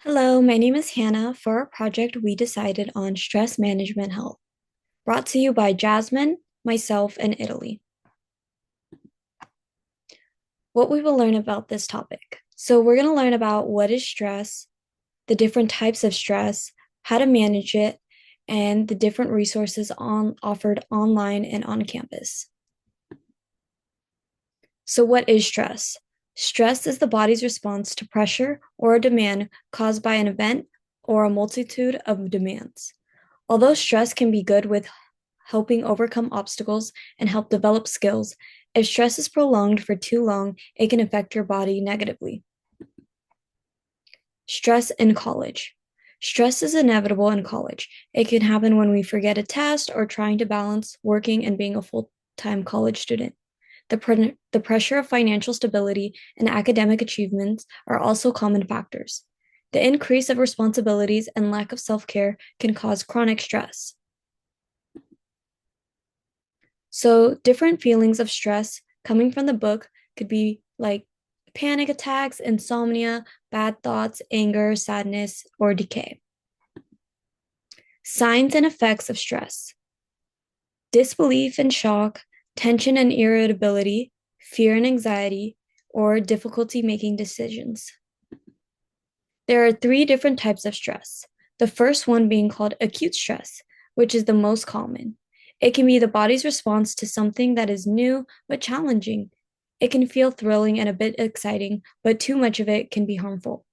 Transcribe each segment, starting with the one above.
Hello, my name is Hannah. For our project, we decided on stress management health, brought to you by Jasmine, myself, and Italy. What we will learn about this topic. So, we're going to learn about what is stress, the different types of stress, how to manage it, and the different resources offered online and on campus. So, what is stress? Stress is the body's response to pressure or a demand caused by an event or a multitude of demands. Although stress can be good with helping overcome obstacles and help develop skills, if stress is prolonged for too long, it can affect your body negatively. Stress in college. Stress is inevitable in college. It can happen when we forget a test or trying to balance working and being a full-time college student. The pressure of financial stability and academic achievements are also common factors. The increase of responsibilities and lack of self-care can cause chronic stress. So, different feelings of stress coming from the book could be like panic attacks, insomnia, bad thoughts, anger, sadness, or decay. Signs and effects of stress: disbelief and shock, tension and irritability, fear and anxiety, or difficulty making decisions. There are three different types of stress. The first one being called acute stress, which is the most common. It can be the body's response to something that is new but challenging. It can feel thrilling and a bit exciting, but too much of it can be harmful.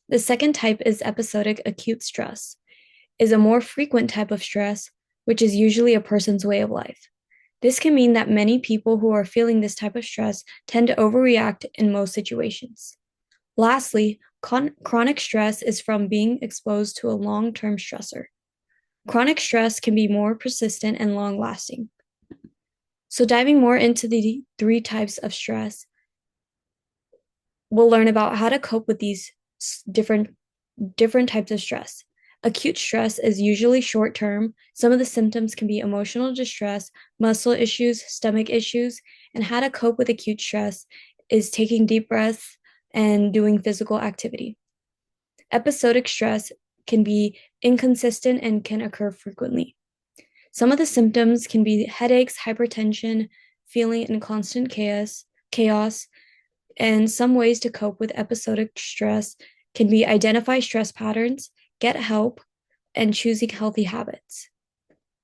The second type is episodic acute stress, is a more frequent type of stress, which is usually a person's way of life. This can mean that many people who are feeling this type of stress tend to overreact in most situations. Lastly, chronic stress is from being exposed to a long-term stressor. Chronic stress can be more persistent and long-lasting. So diving more into the three types of stress, we'll learn about how to cope with these different types of stress. Acute stress is usually short term. Some of the symptoms can be emotional distress, muscle issues, stomach issues, and how to cope with acute stress is taking deep breaths and doing physical activity. Episodic stress can be inconsistent and can occur frequently. Some of the symptoms can be headaches, hypertension, feeling in constant chaos, and some ways to cope with episodic stress can be identify stress patterns, get help, and choosing healthy habits.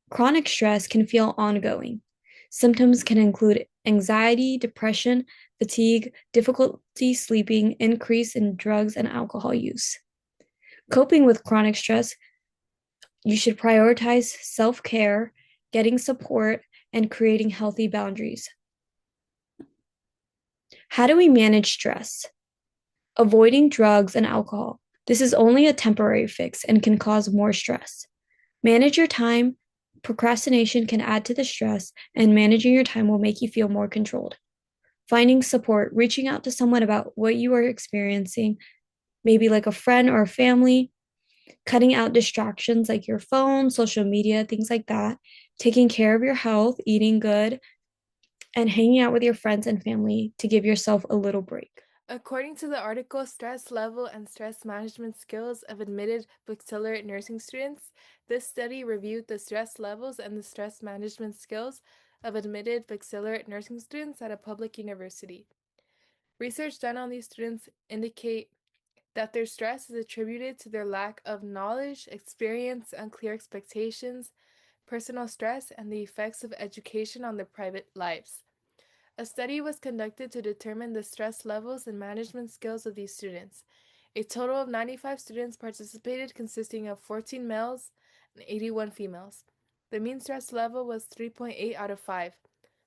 Chronic stress can feel ongoing. Symptoms can include anxiety, depression, fatigue, difficulty sleeping, increase in drugs and alcohol use. Coping with chronic stress, you should prioritize self care, getting support, and creating healthy boundaries. How do we manage stress? Avoiding drugs and alcohol. This is only a temporary fix and can cause more stress. Manage your time. Procrastination can add to the stress, and managing your time will make you feel more controlled. Finding support, reaching out to someone about what you are experiencing, maybe like a friend or a family, cutting out distractions like your phone, social media, things like that, taking care of your health, eating good, and hanging out with your friends and family to give yourself a little break. According to the article Stress Level and Stress Management Skills of Admitted Baccalaureate Nursing Students, this study reviewed the stress levels and the stress management skills of admitted baccalaureate nursing students at a public university. Research done on these students indicate that their stress is attributed to their lack of knowledge, experience, unclear expectations, personal stress, and the effects of education on their private lives. A study was conducted to determine the stress levels and management skills of these students. A total of 95 students participated, consisting of 14 males and 81 females. The mean stress level was 3.8 out of 5.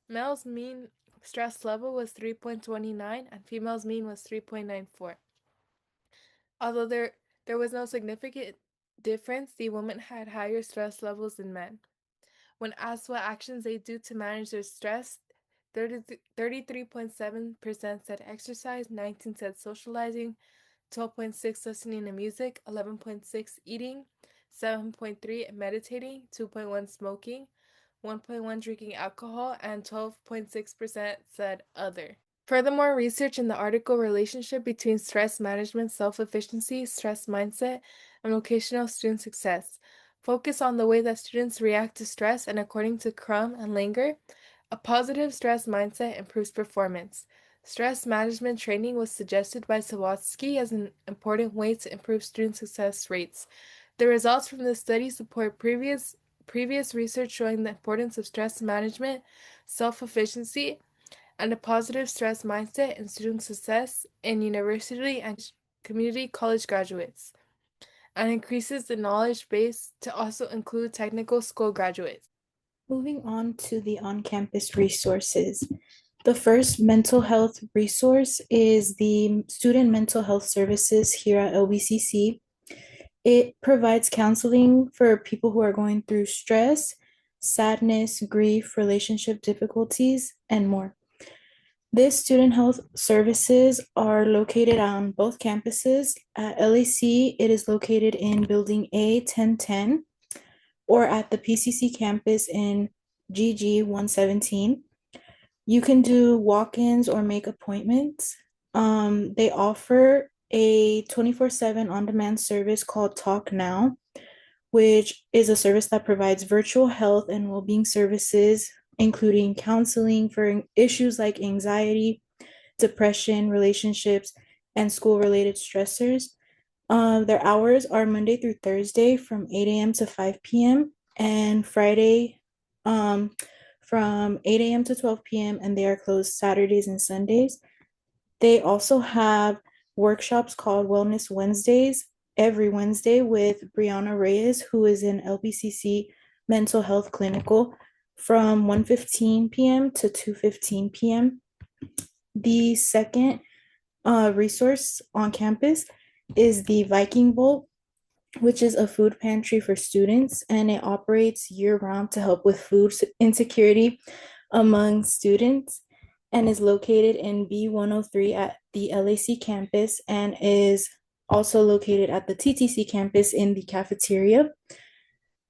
Males' mean stress level was 3.29 and females' mean was 3.94. Although there was no significant difference, the women had higher stress levels than men. When asked what actions they do to manage their stress, 33.7% said exercise, 19% said socializing, 12.6% listening to music, 11.6% eating, 7.3% meditating, 2.1% smoking, 1.1% drinking alcohol, and 12.6% said other. Furthermore, research in the article relationship between stress management, self-efficiency, stress mindset, and vocational student success. Focus on the way that students react to stress and according to Crum and Langer, a positive stress mindset improves performance. Stress management training was suggested by Sawatsky as an important way to improve student success rates. The results from this study support previous research showing the importance of stress management, self-efficiency, and a positive stress mindset in student success in university and community college graduates, and increases the knowledge base to also include technical school graduates. Moving on to the on-campus resources. The first mental health resource is the Student Mental Health Services here at LBCC. It provides counseling for people who are going through stress, sadness, grief, relationship difficulties, and more. These student health services are located on both campuses. At LAC, it is located in Building A 1010 or at the PCC campus in GG 117. You can do walk-ins or make appointments. They offer a 24/7 on-demand service called Talk Now, which is a service that provides virtual health and well-being services, including counseling for issues like anxiety, depression, relationships, and school-related stressors. Their hours are Monday through Thursday from 8 a.m. to 5 p.m. and Friday from 8 a.m. to 12 p.m. and they are closed Saturdays and Sundays. They also have workshops called Wellness Wednesdays every Wednesday with Brianna Reyes, who is in LBCC Mental Health Clinical from 1:15 p.m. to 2:15 p.m. The second resource on campus is the Viking Bowl, which is a food pantry for students, and it operates year-round to help with food insecurity among students and is located in B103 at the LAC campus and is also located at the TTC campus in the cafeteria.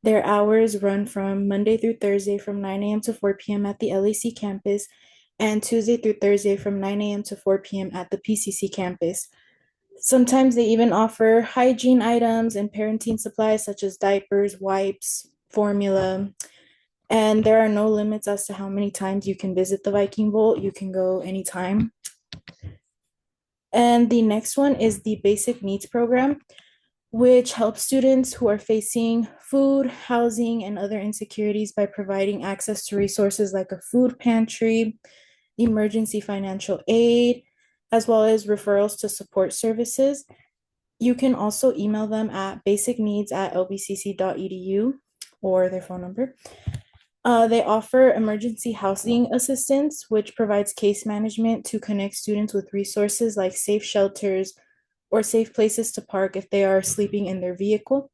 Their hours run from Monday through Thursday from 9 a.m. to 4 p.m. at the LAC campus and Tuesday through Thursday from 9 a.m. to 4 p.m. at the PCC campus. Sometimes they even offer hygiene items and parenting supplies such as diapers, wipes, formula, and there are no limits as to how many times you can visit the Viking Bowl. You can go anytime. And the next one is the Basic Needs Program, which helps students who are facing food, housing, and other insecurities by providing access to resources like a food pantry, emergency financial aid, as well as referrals to support services. You can also email them at basicneeds@lbcc.edu or their phone number. They offer emergency housing assistance, which provides case management to connect students with resources like safe shelters or safe places to park if they are sleeping in their vehicle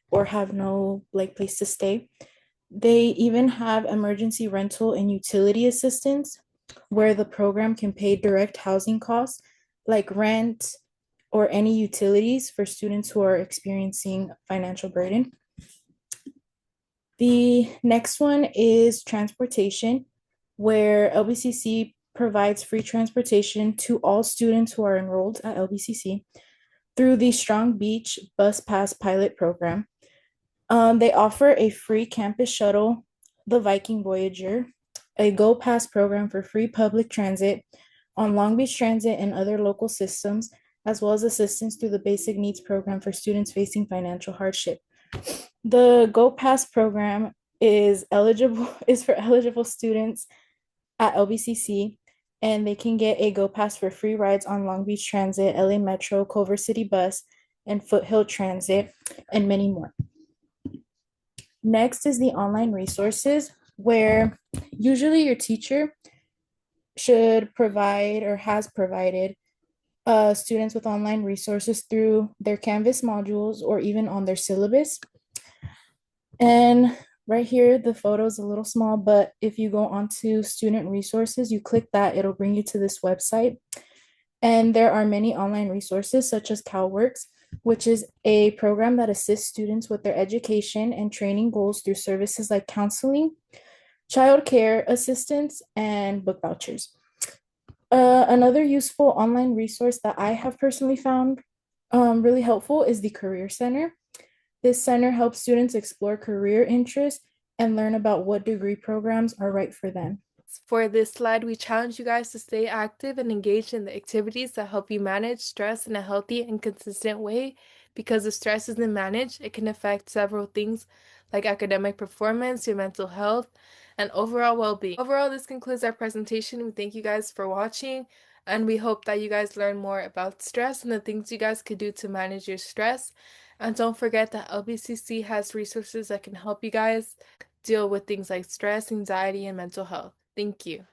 or have no place to stay. They even have emergency rental and utility assistance, where the program can pay direct housing costs like rent or any utilities for students who are experiencing financial burden. The next one is transportation, where LBCC provides free transportation to all students who are enrolled at LBCC through the Strong Beach Bus Pass pilot program. They offer a free campus shuttle, the Viking Voyager, a Go Pass program for free public transit on Long Beach Transit and other local systems, as well as assistance through the Basic Needs Program for students facing financial hardship. The Go Pass program is for eligible students at LBCC, and they can get a Go Pass for free rides on Long Beach Transit, LA Metro, Culver City Bus, and Foothill Transit, and many more. Next is the online resources, where usually your teacher should provide or has provided students with online resources through their Canvas modules or even on their syllabus. And right here, the photo is a little small, but if you go onto student resources, you click that, it'll bring you to this website. And there are many online resources such as CalWorks, which is a program that assists students with their education and training goals through services like counseling, childcare assistance, and book vouchers. Another useful online resource that I have personally found really helpful is the Career Center. This center helps students explore career interests and learn about what degree programs are right for them. For this slide, we challenge you guys to stay active and engaged in the activities that help you manage stress in a healthy and consistent way. Because if stress isn't managed, it can affect several things like academic performance, your mental health, and overall well-being. Overall, this concludes our presentation. We thank you guys for watching, and we hope that you guys learn more about stress and the things you guys could do to manage your stress. And don't forget that LBCC has resources that can help you guys deal with things like stress, anxiety, and mental health. Thank you.